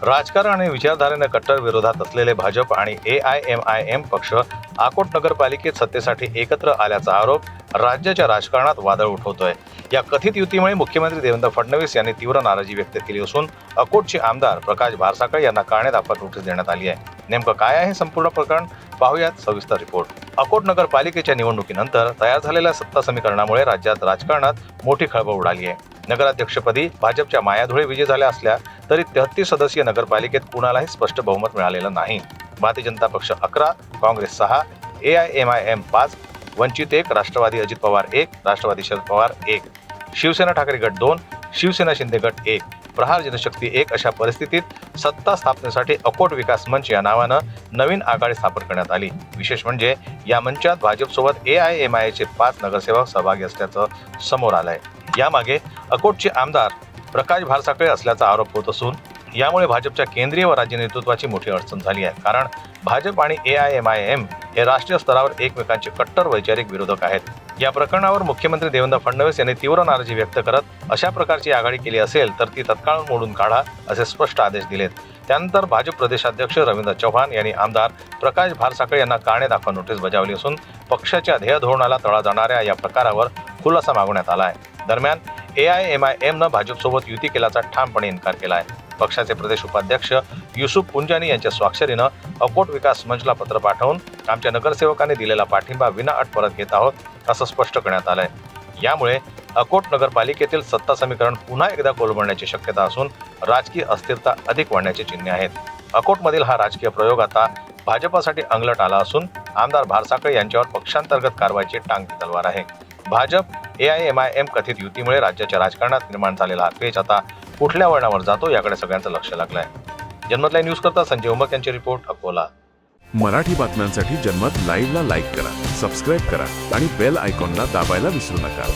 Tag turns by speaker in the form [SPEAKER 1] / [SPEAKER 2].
[SPEAKER 1] राजकारण आणि विचारधारेने कट्टर विरोधात असलेले भाजप आणि AIMIM पक्ष अकोट नगरपालिकेत सत्तेसाठी एकत्र आल्याचा आरोप राज्याच्या राजकारणात वादळ उठवतोय। या कथित युतीमुळे मुख्यमंत्री देवेंद्र फडणवीस यांनी तीव्र नाराजी व्यक्त केली असून अकोटचे आमदार प्रकाश भारसाखळे यांना कारणे दाखवा नोटीस देण्यात आली आहे। नेमकं काय आहे संपूर्ण प्रकरण, पाहूयात सविस्तर रिपोर्ट। अकोट नगरपालिकेच्या निवडणुकीनंतर तयार झालेल्या सत्ता समीकरणामुळे राज्यात राजकारणात मोठी खळबळ उडाली आहे। नगराध्यक्षपदी भाजपच्या माया धुळे विजय झाल्या असल्या तरी 33 सदस्यीय नगरपालिकेत कुणालाही स्पष्ट बहुमत मिळालेलं नाही। भारतीय जनता पक्ष 11, काँग्रेस 6, AIMIM 5, वंचित 1, राष्ट्रवादी अजित पवार 1, राष्ट्रवादी शरद पवार 1, शिवसेना ठाकरे गट 2, शिवसेना शिंदे गट 1, प्रहार जनशक्ती 1 अशा परिस्थितीत सत्ता स्थापनेसाठी अकोट विकास मंच या नावानं नवीन आघाडी स्थापन करण्यात आली। विशेष म्हणजे या मंचात भाजपसोबत AIMIMचे 5 नगरसेवक सहभागी असल्याचं समोर आलंय। यामागे अकोटचे आमदार प्रकाश भारसाखळे असल्याचा आरोप होत असून यामुळे भाजपच्या केंद्रीय व राज्य नेतृत्वाची मोठी अडचण झाली आहे। कारण भाजप आणि AIMIM हे राष्ट्रीय स्तरावर एकमेकांचे कट्टर वैचारिक विरोधक आहेत। या प्रकरणावर मुख्यमंत्री देवेंद्र फडणवीस यांनी तीव्र नाराजी व्यक्त करत अशा प्रकारची आघाडी केली असेल तर ती तत्काळ मोडून काढा असे स्पष्ट आदेश दिलेत। त्यानंतर भाजप प्रदेशाध्यक्ष रवींद्र चव्हाण यांनी आमदार प्रकाश भारसाखळे यांना कारणे दाखवा नोटीस बजावली असून पक्षाच्या ध्येय धोरणाला तडा जाणाऱ्या या प्रकारावर खुलासा मागवण्यात आला आहे। दरम्यान AIMIMनं भाजपसोबत युती केल्याचा ठामपणे इन्कार केला आहे। पक्षाचे प्रदेश उपाध्यक्ष युसुफ पुंजानी यांच्या स्वाक्षरीनं अकोट विकास मंचला पत्र पाठवून आमच्या नगरसेवकांनी दिलेला पाठिंबा विनाअट परत घेत आहोत असं स्पष्ट करण्यात आलंय। यामुळे अकोट नगरपालिकेतील सत्ता समीकरण पुन्हा एकदा कोलमडण्याची शक्यता असून राजकीय अस्थिरता अधिक वाढण्याची चिन्हे आहेत। अकोटमधील हा राजकीय प्रयोग आता भाजपासाठी अंगलट आला असून आमदार भारसाखळे यांच्यावर पक्षांतर्गत कारवाईची टांगती तलवार आहे। भाजप AIMIM कथित युतीमुळे राज्याच्या राजकारणात निर्माण झालेला हा पेच आता कुठल्या वळणावर जातो याकडे सगळ्यांचं लक्ष लागलंय। जन्मत लाईव्ह न्यूज करता संजय उमक यांचे रिपोर्ट, अकोला।
[SPEAKER 2] मराठी बातम्यांसाठी जन्मत लाईव्हला लाईक करा, सबस्क्राईब करा आणि बेल आयकॉनला दाबायला विसरू नका।